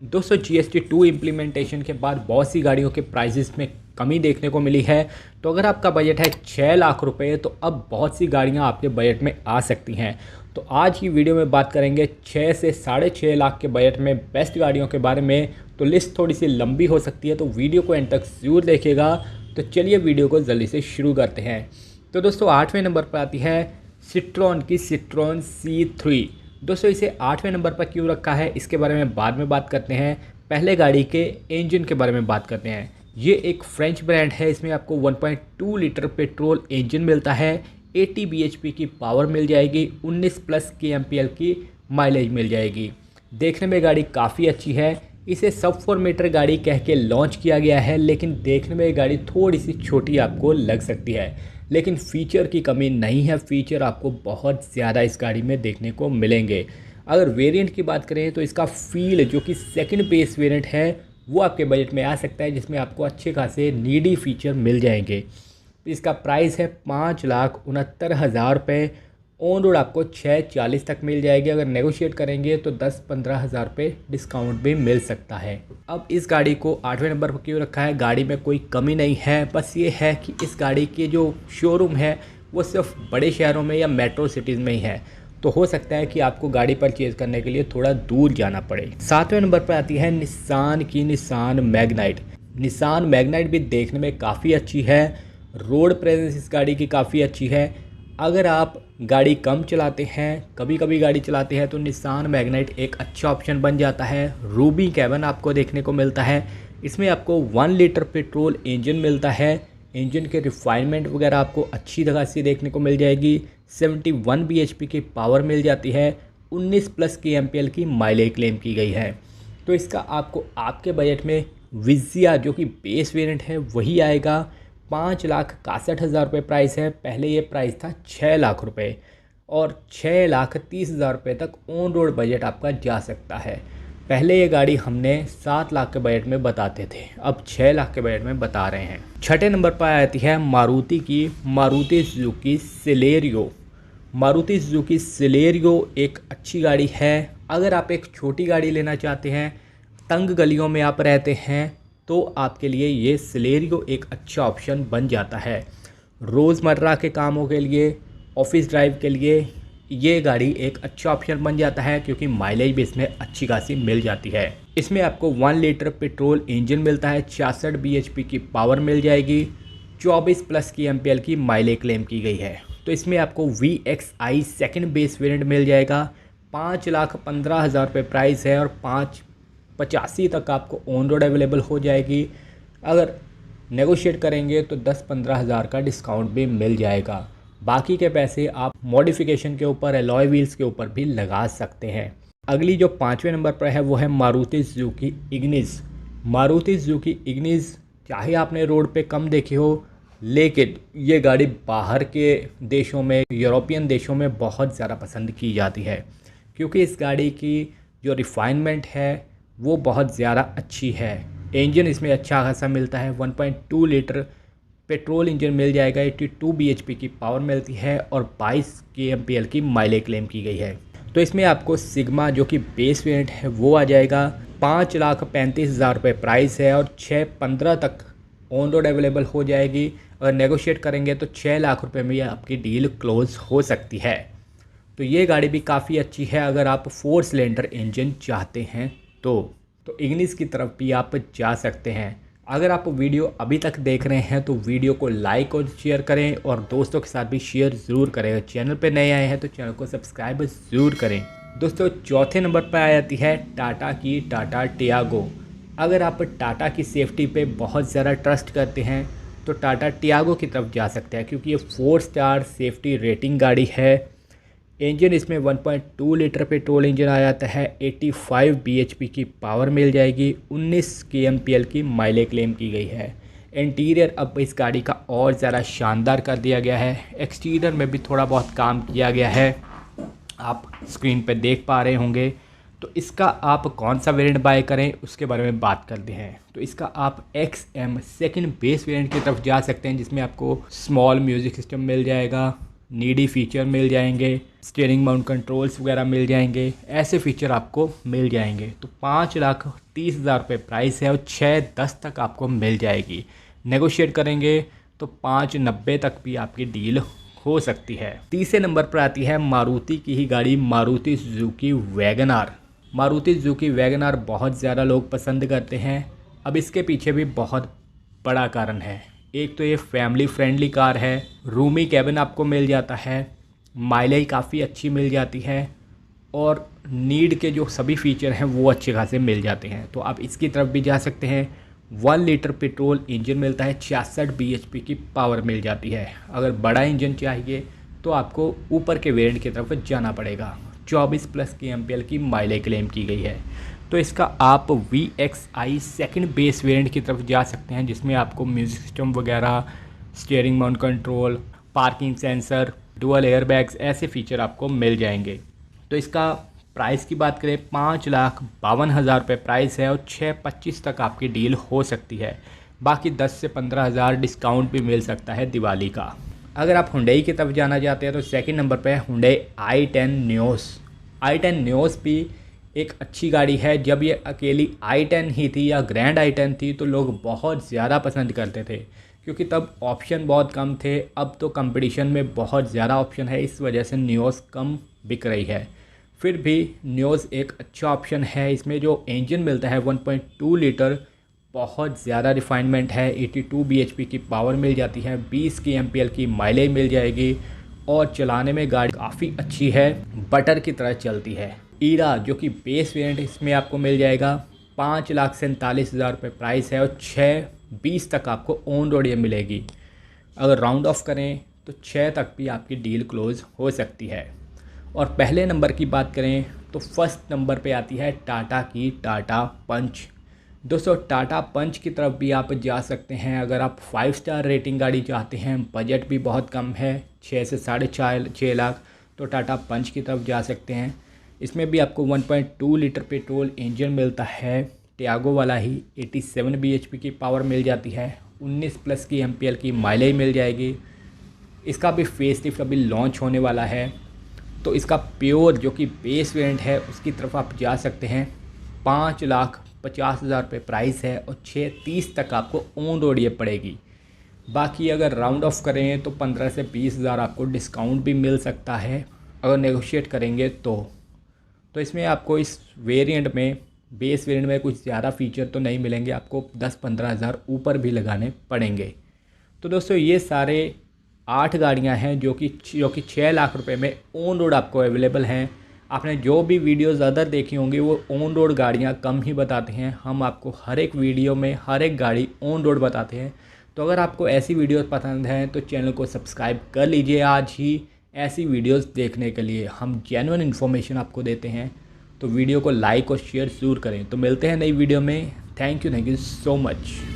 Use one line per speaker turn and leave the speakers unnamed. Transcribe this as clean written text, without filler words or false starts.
दोस्तों GST 2 implementation के बाद बहुत सी गाड़ियों के प्राइजेस में कमी देखने को मिली है। तो अगर आपका बजट है 6 लाख रुपए तो अब बहुत सी गाड़ियां आपके बजट में आ सकती हैं। तो आज की वीडियो में बात करेंगे 6 से 6.5 लाख के बजट में बेस्ट गाड़ियों के बारे में। तो लिस्ट थोड़ी सी लंबी हो सकती है, तो वीडियो को एंड तक ज़रूर देखिएगा। तो चलिए वीडियो को जल्दी से शुरू करते हैं। तो दोस्तों 8वें नंबर पर आती है सिट्रोन की सिट्रोन C3। दोस्तों इसे 8वें नंबर पर क्यों रखा है इसके बारे में बाद में बात करते हैं। पहले गाड़ी के इंजन के बारे में बात करते हैं। ये एक फ्रेंच ब्रांड है। इसमें आपको 1.2 लीटर पेट्रोल इंजन मिलता है, 80 bhp की पावर मिल जाएगी, 19+ kmpl की माइलेज मिल जाएगी। देखने में गाड़ी काफ़ी अच्छी है। इसे सब 4 मीटर गाड़ी कह के लॉन्च किया गया है, लेकिन देखने में गाड़ी थोड़ी सी छोटी आपको लग सकती है। लेकिन फ़ीचर की कमी नहीं है, फ़ीचर आपको बहुत ज़्यादा इस गाड़ी में देखने को मिलेंगे। अगर वेरिएंट की बात करें तो इसका फील जो कि सेकंड बेस वेरिएंट है वो आपके बजट में आ सकता है, जिसमें आपको अच्छे खासे नीडी फीचर मिल जाएंगे। इसका प्राइस है 5,69,000 रुपये। ऑन रोड आपको 640 तक मिल जाएगी। अगर नेगोशिएट करेंगे तो 10-15 हज़ार रुपये डिस्काउंट भी मिल सकता है। अब इस गाड़ी को 8वें नंबर पर क्यों रखा है? गाड़ी में कोई कमी नहीं है, बस ये है कि इस गाड़ी के जो शोरूम है वो सिर्फ बड़े शहरों में या मेट्रो सिटीज़ में ही है। तो हो सकता है कि आपको गाड़ी परचेज़ करने के लिए थोड़ा दूर जाना पड़े। 7वें नंबर पर आती है निसान की निसान मैग्नाइट। निसान मैग्नाइट भी देखने में काफ़ी अच्छी है। रोड प्रेजेंस इस गाड़ी की काफ़ी अच्छी है। अगर आप गाड़ी कम चलाते हैं, कभी कभी गाड़ी चलाते हैं, तो निसान मैग्नाइट एक अच्छा ऑप्शन बन जाता है। रूबी कैबिन आपको देखने को मिलता है। इसमें आपको 1 लीटर पेट्रोल इंजन मिलता है। इंजन के रिफाइनमेंट वगैरह आपको अच्छी तरह से देखने को मिल जाएगी। 71 bhp की पावर मिल जाती है, 19+ kmpl की माइलेज क्लेम की गई है। तो इसका आपको आपके बजट में विजिया जो कि बेस वेरिएंट है वही आएगा। 5,61,000 रुपये प्राइस है। पहले ये प्राइस था 6 लाख रुपये, और 6,30,000 रुपये तक ऑन रोड बजट आपका जा सकता है। पहले ये गाड़ी हमने 7 लाख के बजट में बताते थे, अब 6 लाख के बजट में बता रहे हैं। 6ठे नंबर पर आती है मारुति की Maruti Suzuki Celerio. Maruti Suzuki Celerio एक अच्छी गाड़ी है। अगर आप एक छोटी गाड़ी लेना चाहते हैं, तंग गलियों में आप रहते हैं, तो आपके लिए ये सिलेरियो एक अच्छा ऑप्शन बन जाता है। रोज़मर्रा के कामों के लिए, ऑफिस ड्राइव के लिए ये गाड़ी एक अच्छा ऑप्शन बन जाता है, क्योंकि माइलेज भी इसमें अच्छी खासी मिल जाती है। इसमें आपको 1 लीटर पेट्रोल इंजन मिलता है, 66 bhp की पावर मिल जाएगी, 24+ kmpl की माइलेज क्लेम की गई है। तो इसमें आपको VXI सेकंड बेस वेरिएंट मिल जाएगा। 5,15,000 रुपये प्राइस है, और 5,85 तक आपको ऑन रोड अवेलेबल हो जाएगी। अगर नेगोशिएट करेंगे तो 10-15 हज़ार का डिस्काउंट भी मिल जाएगा। बाकी के पैसे आप मॉडिफिकेशन के ऊपर, अलॉय व्हील्स के ऊपर भी लगा सकते हैं। अगली जो 5वें नंबर पर है वो है Maruti Suzuki Ignis. Maruti Suzuki Ignis चाहे आपने रोड पे कम देखी हो, लेकिन ये गाड़ी बाहर के देशों में, यूरोपियन देशों में बहुत ज़्यादा पसंद की जाती है, क्योंकि इस गाड़ी की जो रिफाइनमेंट है वो बहुत ज़्यादा अच्छी है। इंजन इसमें अच्छा खासा मिलता है, 1.2 लीटर पेट्रोल इंजन मिल जाएगा, 82 bhp की पावर मिलती है, और 22 kmpl की माइलेज क्लेम की गई है। तो इसमें आपको सिग्मा जो कि बेस वेरिएंट है वो आ जाएगा। 5,35,000 रुपये प्राइस है, और 6,15 तक ऑन रोड अवेलेबल हो जाएगी। अगर नेगोशिएट करेंगे तो 6 लाख रुपये में आपकी डील क्लोज हो सकती है। तो ये गाड़ी भी काफ़ी अच्छी है अगर आप 4 सिलेंडर इंजन चाहते हैं तो इग्निस की तरफ भी आप जा सकते हैं। अगर आप वीडियो अभी तक देख रहे हैं तो वीडियो को लाइक और शेयर करें, और दोस्तों के साथ भी शेयर ज़रूर करें। अगर चैनल पर नए आए हैं तो चैनल को सब्सक्राइब ज़रूर करें। दोस्तों 4थे नंबर पर आ जाती है टाटा की टाटा टियागो। अगर आप टाटा की सेफ्टी पे बहुत ज़्यादा ट्रस्ट करते हैं तो टाटा टियागो की तरफ जा सकते हैं, क्योंकि ये 4 स्टार सेफ्टी रेटिंग गाड़ी है। इंजन इसमें 1.2 लीटर पेट्रोल इंजन आ जाता है, 85 bhp की पावर मिल जाएगी, 19 kmpl की माइलेज क्लेम की गई है। इंटीरियर अब इस गाड़ी का और ज़्यादा शानदार कर दिया गया है। एक्सटीरियर में भी थोड़ा बहुत काम किया गया है, आप स्क्रीन पर देख पा रहे होंगे। तो इसका आप कौन सा वेरिएंट बाय करें उसके बारे में बात करते हैं। तो इसका आप XM सेकंड बेस वेरिएंट की तरफ जा सकते हैं, जिसमें आपको स्मॉल म्यूज़िक सिस्टम मिल जाएगा, नीडी फीचर मिल जाएंगे, स्टीयरिंग माउंट कंट्रोल्स वगैरह मिल जाएंगे, ऐसे फीचर आपको मिल जाएंगे। तो 5,30,000 रुपये प्राइस है और 6,10 तक आपको मिल जाएगी। नेगोशिएट करेंगे तो 5,90 तक भी आपकी डील हो सकती है। तीसरे नंबर पर आती है मारुति की ही गाड़ी, Maruti Suzuki Wagon R. Maruti Suzuki Wagon R बहुत ज़्यादा लोग पसंद करते हैं। अब इसके पीछे भी बहुत बड़ा कारण है। एक तो ये फैमिली फ्रेंडली कार है, रूमी कैबिन आपको मिल जाता है, माइलेज काफ़ी अच्छी मिल जाती है और नीड के जो सभी फीचर हैं वो अच्छे खासे मिल जाते हैं। तो आप इसकी तरफ भी जा सकते हैं। 1 लीटर पेट्रोल इंजन मिलता है, 66 bhp की पावर मिल जाती है। अगर बड़ा इंजन चाहिए तो आपको ऊपर के वेरिएंट की तरफ जाना पड़ेगा। 24+ kmpl की माइलेज क्लेम की गई है। तो इसका आप VXI सेकंड बेस वेरिएंट की तरफ जा सकते हैं, जिसमें आपको म्यूज़िक सिस्टम वगैरह, steering mount control, parking sensor, dual airbags, ऐसे फीचर आपको मिल जाएंगे। तो इसका प्राइस की बात करें 5,52,000 रुपये प्राइस है और 6,25 तक आपकी डील हो सकती है। बाकी 10 से 15,000 डिस्काउंट भी मिल सकता है दिवाली का। अगर आप हुंडई की तरफ जाना चाहते हैं तो सेकंड नंबर पे है Hyundai i10 Nios. i10 Nios भी एक अच्छी गाड़ी है। जब ये अकेली i10 ही थी या ग्रैंड i10 थी तो लोग बहुत ज़्यादा पसंद करते थे, क्योंकि तब ऑप्शन बहुत कम थे। अब तो कंपटीशन में बहुत ज़्यादा ऑप्शन है, इस वजह से न्योस कम बिक रही है। फिर भी न्योस एक अच्छा ऑप्शन है। इसमें जो इंजन मिलता है 1.2 लीटर, बहुत ज़्यादा रिफाइनमेंट है। 82 bhp की पावर मिल जाती है, 20 kmpl की माइलेज मिल जाएगी और चलाने में गाड़ी काफ़ी अच्छी है, बटर की तरह चलती है। ईरा जो कि बेस वेरिएंट इसमें आपको मिल जाएगा, 5,47,000 रुपये प्राइस है और 6,20 तक आपको ऑन रोड ये मिलेगी। अगर राउंड ऑफ करें तो 6 तक भी आपकी डील क्लोज़ हो सकती है। और पहले नंबर की बात करें तो फर्स्ट नंबर पे आती है टाटा की टाटा पंच। दोस्तों टाटा पंच की तरफ भी आप जा सकते हैं अगर आप 5 स्टार रेटिंग गाड़ी चाहते हैं। बजट भी बहुत कम है, 6 से 6.5 लाख, तो टाटा पंच की तरफ जा सकते हैं। इसमें भी आपको 1.2 लीटर पेट्रोल इंजन मिलता है, टियागो वाला ही। 87 bhp की पावर मिल जाती है, 19+ की एम्पियर की माइलेज मिल जाएगी। इसका भी फेसलिफ्ट अभी लॉन्च होने वाला है, तो इसका प्योर जो कि बेस वेरिएंट है उसकी तरफ आप जा सकते हैं। 5,50,000 रुपये प्राइस है और 6,30 तक आपको ऑन रोड ये पड़ेगी। बाकी अगर राउंड ऑफ करें तो 15 से 20,000 आपको डिस्काउंट भी मिल सकता है अगर नेगोशिएट करेंगे तो इसमें आपको इस वेरिएंट में, बेस वेरिएंट में कुछ ज़्यादा फीचर तो नहीं मिलेंगे, आपको 10-15,000 ऊपर भी लगाने पड़ेंगे। तो दोस्तों ये सारे 8 गाड़ियां हैं जो कि 6 लाख रुपए में ऑन रोड आपको अवेलेबल हैं। आपने जो भी वीडियोस अदर देखी होंगी वो ऑन रोड गाड़ियां कम ही बताते हैं। हम आपको हर एक वीडियो में हर एक गाड़ी ऑन रोड बताते हैं। तो अगर आपको ऐसी वीडियोस पसंद हैं तो चैनल को सब्सक्राइब कर लीजिए आज ही, ऐसी वीडियोस देखने के लिए। हम जेन्युइन इन्फॉर्मेशन आपको देते हैं, तो वीडियो को लाइक और शेयर ज़रूर करें। तो मिलते हैं नई वीडियो में। Thank you so much.